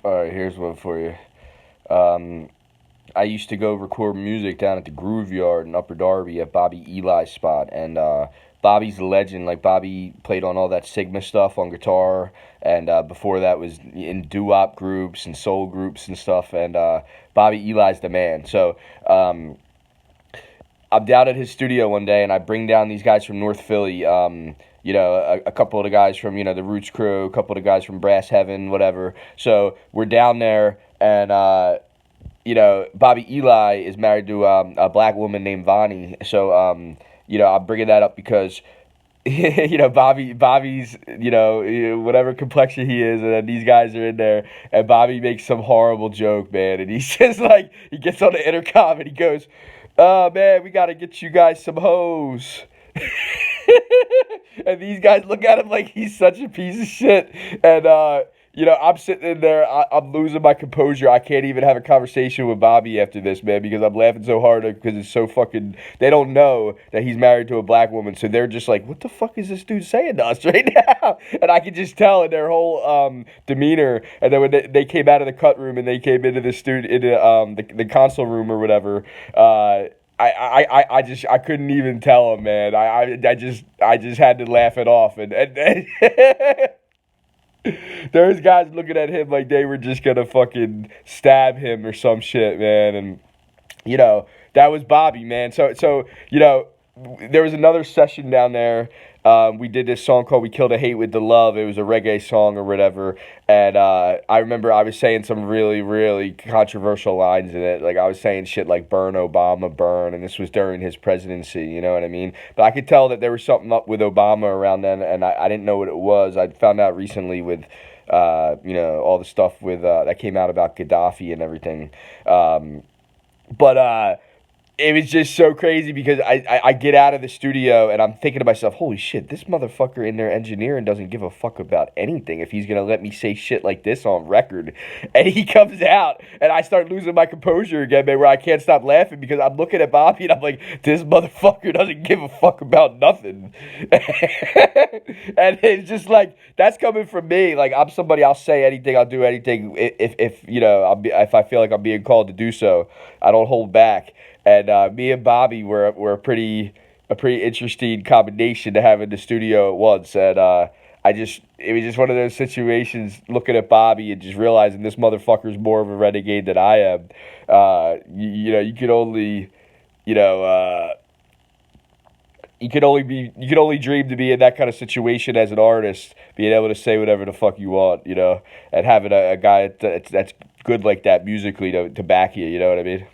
All right, here's one for you. Um, I used to go record music down at the Grooveyard in Upper Darby at Bobby Eli's spot, and Bobby's a legend. Like Bobby played on all that Sigma stuff on guitar, and before that was in doo-wop groups and soul groups and stuff. And Bobby Eli's the man. So I'm down at his studio one day, and I bring down these guys from North Philly. A couple of the guys from the Roots Crew, a couple of the guys from Brass Heaven, whatever. So we're down there, and Bobby Eli is married to a black woman named Vonnie. So I'm bringing that up because Bobby's whatever complexion he is, and then these guys are in there, and Bobby makes some horrible joke, man, and he's just like he gets on the intercom and he goes, "Oh man, we gotta get you guys some hoes." And these guys look at him like he's such a piece of shit. And I'm sitting in there, I'm losing my composure. I can't even have a conversation with Bobby after this, man, because I'm laughing so hard because it's so fucking. They don't know that he's married to a black woman, so they're just like, "What the fuck is this dude saying to us right now?" And I could just tell in their whole demeanor. And then when they came out of the cut room and they came into the studio, into the console room or whatever. I couldn't even tell him, man. I just had to laugh it off, and there's guys looking at him like they were just gonna fucking stab him or some shit, man. And that was Bobby, man. So there was another session down there. We did this song called "We Killed a Hate with the Love." It was a reggae song or whatever, and I remember I was saying some really, really controversial lines in it. Like I was saying shit like "Burn Obama, burn," and this was during his presidency. You know what I mean? But I could tell that there was something up with Obama around then, and I didn't know what it was. I found out recently with all the stuff with that came out about Gaddafi and everything. But it was just so crazy because I get out of the studio and I'm thinking to myself, holy shit, this motherfucker in there engineering doesn't give a fuck about anything if he's going to let me say shit like this on record. And he comes out and I start losing my composure again, man, where I can't stop laughing because I'm looking at Bobby and I'm like, this motherfucker doesn't give a fuck about nothing. And it's just like, that's coming from me. Like, I'm somebody, I'll say anything, I'll do anything if I feel like I'm being called to do so. I don't hold back. And me and Bobby were a pretty interesting combination to have in the studio at once. And it was just one of those situations looking at Bobby and just realizing this motherfucker's more of a renegade than I am. You could only, you know, you could only dream to be in that kind of situation as an artist, being able to say whatever the fuck you want, and having a guy that's good like that musically to back you. You know what I mean?